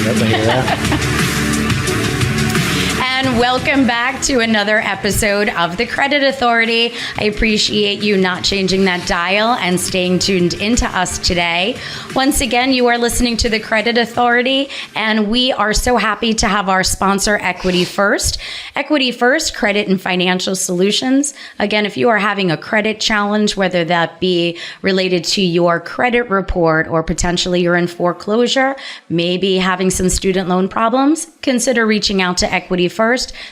Yep, I hear that. And welcome back to another episode of The Credit Authority. I appreciate you not changing that dial and staying tuned into us today. Once again, you are listening to The Credit Authority, and we are so happy to have our sponsor, Equity First. Equity First, credit and financial solutions. Again, if you are having a credit challenge, whether that be related to your credit report or potentially you're in foreclosure, maybe having some student loan problems, consider reaching out to Equity First.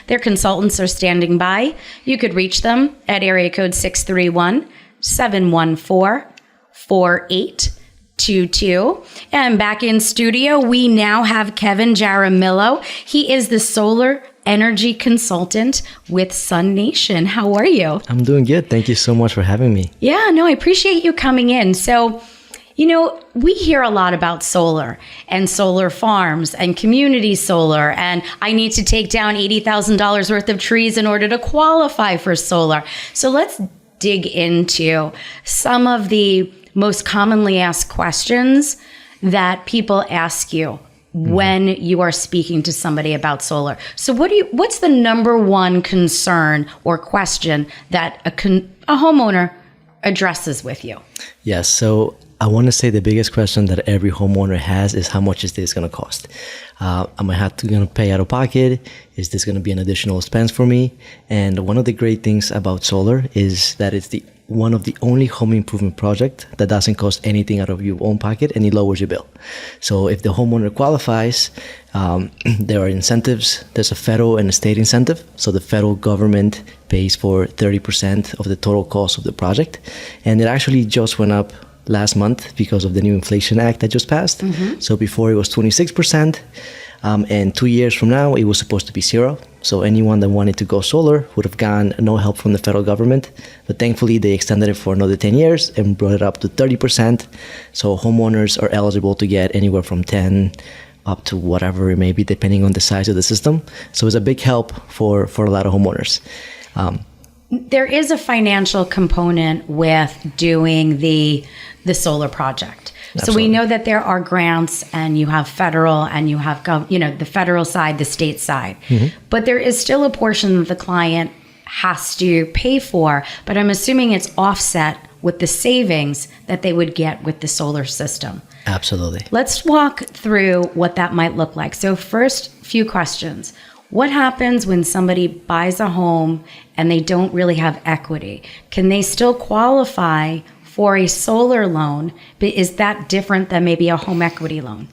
Their consultants are standing by. You could reach them at area code 631-714-4822. And back in studio, we now have Kevin Jaramillo. He is the solar energy consultant with SuNation. How are you? I'm doing good. Thank you so much for having me. Yeah, no, I appreciate you coming in. So, you know, we hear a lot about solar and solar farms and community solar, and I need to take down $80,000 worth of trees in order to qualify for solar. So let's dig into some of the most commonly asked questions that people ask you when you are speaking to somebody about solar. So what's the number one concern or question that a homeowner addresses with you? Yes. So I want to say the biggest question that every homeowner has is, how much is this going to cost? Am I going to pay out of pocket? Is this going to be an additional expense for me? And one of the great things about solar is that it's one of the only home improvement project that doesn't cost anything out of your own pocket, and it lowers your bill. So if the homeowner qualifies, there are incentives. There's a federal and a state incentive. So the federal government pays for 30% of the total cost of the project. And it actually just went up last month because of the new Inflation Act that just passed. So before it was 26%, and 2 years from now it was supposed to be 0. So anyone that wanted to go solar would have gotten no help from the federal government. But thankfully they extended it for another 10 years and brought it up to 30%. So homeowners are eligible to get anywhere from 10 up to whatever it may be, depending on the size of the system. So it's a big help for a lot of homeowners. There is a financial component with doing the solar project. Absolutely. So we know that there are grants, and you have federal, and you have the federal side, the state side. But there is still a portion that the client has to pay for. But I'm assuming it's offset with the savings that they would get with the solar system. Absolutely. Let's walk through what that might look like. So first few questions. What happens when somebody buys a home and they don't really have equity? Can they still qualify for a solar loan? But is that different than maybe a home equity loan?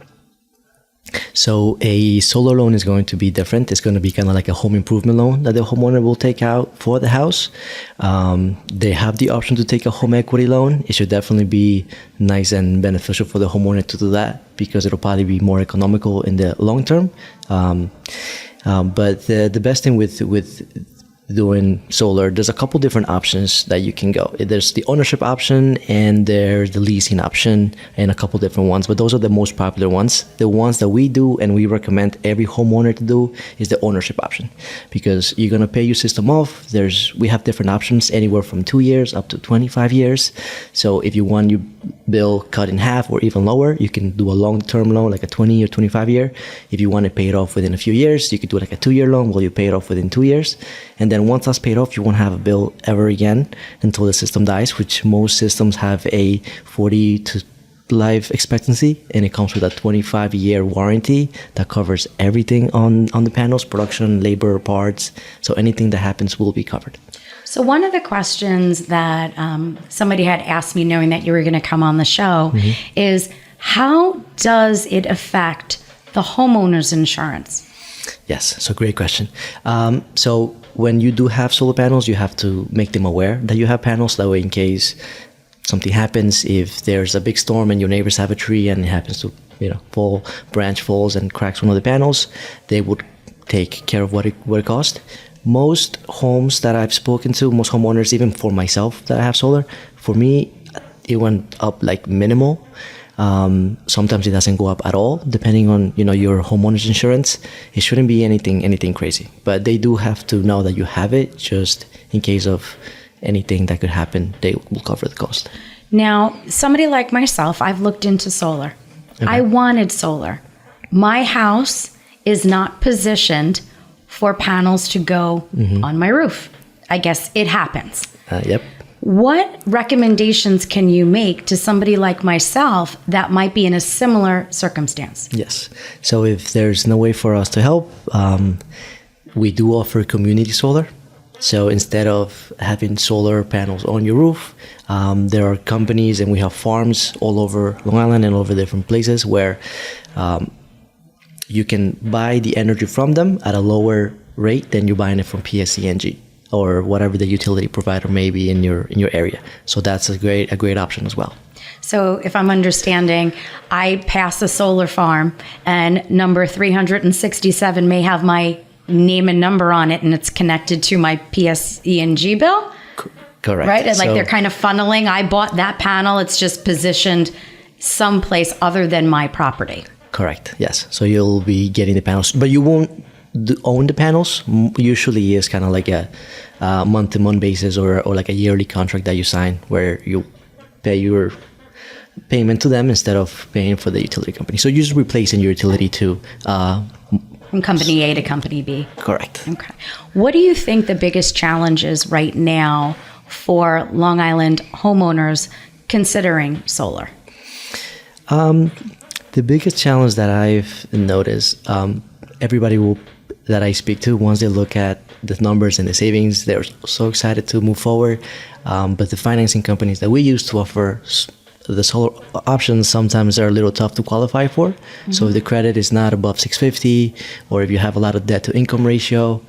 So a solar loan is going to be different. It's going to be kind of like a home improvement loan that the homeowner will take out for the house. They have the option to take a home equity loan. It should definitely be nice and beneficial for the homeowner to do that, because it'll probably be more economical in the long term. But the best thing with doing solar, there's a couple different options that you can go. There's the ownership option, and there's the leasing option, and a couple different ones, but those are the most popular ones. The ones that we do and we recommend every homeowner to do is the ownership option, because you're going to pay your system off. We have different options, anywhere from 2 years up to 25 years. So if you want your bill cut in half or even lower, you can do a long-term loan, like a 20 or 25 year. If you want to pay it off within a few years, you could do like a 2-year loan where you pay it off within 2 years. And then once that's paid off, you won't have a bill ever again until the system dies, which most systems have a 40 to life expectancy, and it comes with a 25-year warranty that covers everything on the panels, production, labor, parts. So anything that happens will be covered. So one of the questions that somebody had asked me, knowing that you were going to come on the show, is how does it affect the homeowners insurance? Yes, so great question. So when you do have solar panels, you have to make them aware that you have panels. That way, in case something happens, if there's a big storm and your neighbors have a tree and it happens to fall, branch falls and cracks one of the panels, they would take care of what it cost. Most homes that I've spoken to, most homeowners, even for myself that I have solar, for me, it went up like minimal. Sometimes it doesn't go up at all, depending on your homeowner's insurance. It shouldn't be anything crazy, but they do have to know that you have it, just in case of anything that could happen. They will cover the cost. Now, somebody like myself, I've looked into solar. Okay. I wanted solar, my house is not positioned for panels to go on my roof. I guess it happens. Yep. What recommendations can you make to somebody like myself that might be in a similar circumstance? Yes. So if there's no way for us to help, we do offer community solar. So instead of having solar panels on your roof, there are companies and we have farms all over Long Island and all over different places where you can buy the energy from them at a lower rate than you're buying it from PSE&G or whatever the utility provider may be in your area. So that's a great option as well. So if I'm understanding, I pass a solar farm and number 367 may have my name and number on it and it's connected to my PSE&G bill? Correct. Right? And like they're kind of funneling. I bought that panel. It's just positioned someplace other than my property. Correct. Yes. So you'll be getting the panels, but you won't own the panels. Usually is kind of like a month-to-month basis or like a yearly contract that you sign where you pay your payment to them instead of paying for the utility company. So you're just replacing your utility to from company A to company B. Correct. Okay. What do you think the biggest challenge is right now for Long Island homeowners considering solar? The biggest challenge that I've noticed, everybody that I speak to, once they look at the numbers and the savings, they're so excited to move forward. But the financing companies that we use to offer the solar options sometimes are a little tough to qualify for. Mm-hmm. So if the credit is not above 650, or if you have a lot of debt to income ratio,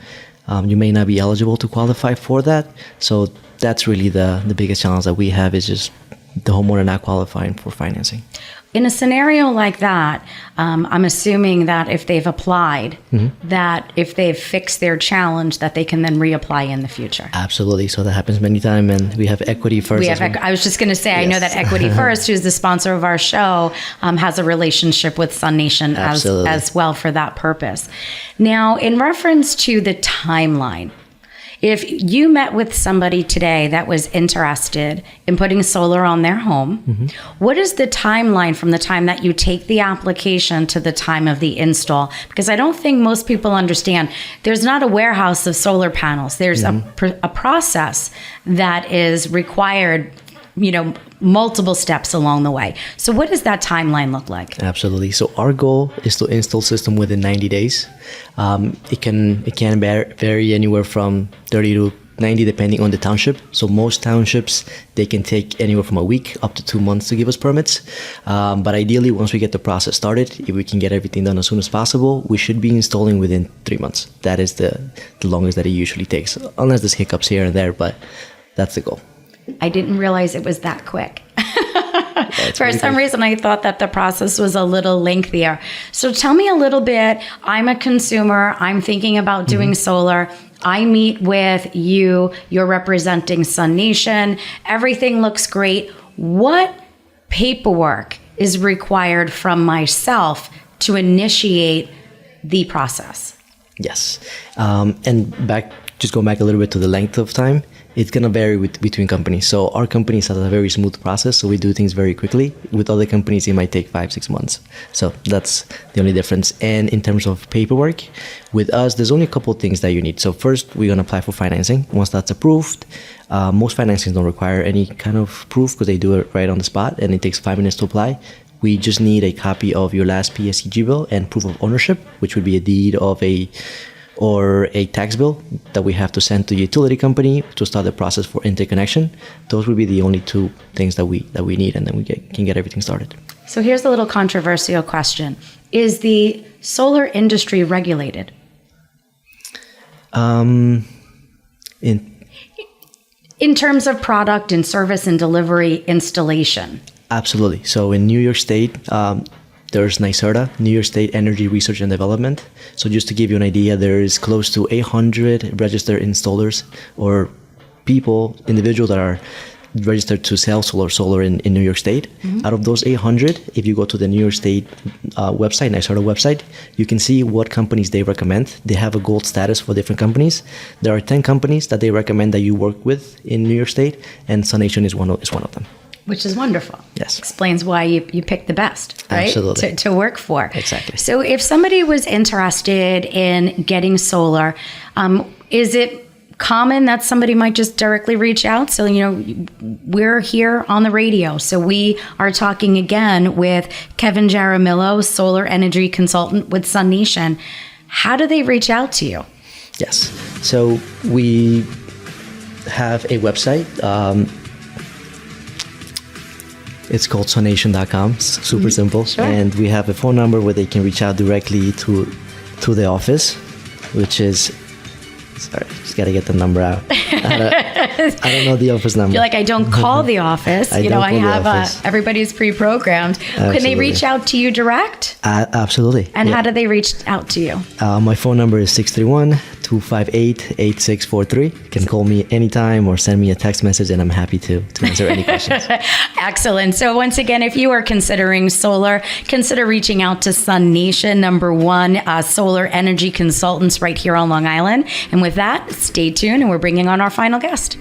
you may not be eligible to qualify for that. So that's really the biggest challenge that we have, is just the homeowner not qualifying for financing. In a scenario like that, I'm assuming that if they've applied, that if they've fixed their challenge, that they can then reapply in the future. Absolutely. So that happens many times, and we have Equity First. I was just going to say, yes. I know that Equity First, who's the sponsor of our show, has a relationship with SuNation as well for that purpose. Now, in reference to the timeline, if you met with somebody today that was interested in putting solar on their home, what is the timeline from the time that you take the application to the time of the install? Because I don't think most people understand there's not a warehouse of solar panels. There's a process that is required, multiple steps along the way. So what does that timeline look like? Absolutely. So our goal is to install system within 90 days. It can vary anywhere from 30 to 90 depending on the township. So most townships, they can take anywhere from a week up to 2 months to give us permits. But ideally, once we get the process started, if we can get everything done as soon as possible, we should be installing within 3 months. That is the longest that it usually takes, unless there's hiccups here and there, but that's the goal. I didn't realize it was that quick. For some reason, I thought that the process was a little lengthier. So tell me a little bit. I'm a consumer. I'm thinking about doing solar. I meet with you. You're representing SuNation. Everything looks great. What paperwork is required from myself to initiate the process? Yes. And just going back a little bit to the length of time, it's going to vary between companies. So our company has a very smooth process, so we do things very quickly. With other companies, it might take 5-6 months. So that's the only difference. And in terms of paperwork, with us, there's only a couple of things that you need. So first, we're going to apply for financing. Once that's approved, most financings don't require any kind of proof because they do it right on the spot, and it takes 5 minutes to apply. We just need a copy of your last PSEG bill and proof of ownership, which would be a deed of or a tax bill that we have to send to the utility company to start the process for interconnection. Those would be the only 2 things that we need, and then we can get everything started. So here's a little controversial question. Is the solar industry regulated? In terms of product and service and delivery installation? Absolutely. So in New York State, there's NYSERDA, New York State Energy Research and Development. So just to give you an idea, there is close to 800 registered installers or individuals that are registered to sell solar in New York State. Out of those 800, if you go to the New York State website, NYSERDA website, you can see what companies they recommend. They have a gold status for different companies. There are 10 companies that they recommend that you work with in New York State, and SuNation is one of them. Which is wonderful. Yes. Explains why you picked the best, right? Absolutely. To work for. Exactly. So if somebody was interested in getting solar, is it common that somebody might just directly reach out? So, we're here on the radio. So we are talking again with Kevin Jaramillo, solar energy consultant with SuNation. How do they reach out to you? Yes. So we have a website. It's called SuNation.com. Super simple. Sure. And we have a phone number where they can reach out directly to the office, which is, sorry, just got to get the number out. I don't know the office number. You're like, I don't call the office. I have everybody's pre-programmed. Absolutely. Can they reach out to you direct? Absolutely. And how do they reach out to you? My phone number is 631-258-8643. You can call me anytime or send me a text message, and I'm happy to answer any questions. Excellent. So once again, if you are considering solar, consider reaching out to SuNation, #1 solar energy consultants right here on Long Island. And with that, stay tuned, and we're bringing on our final guest.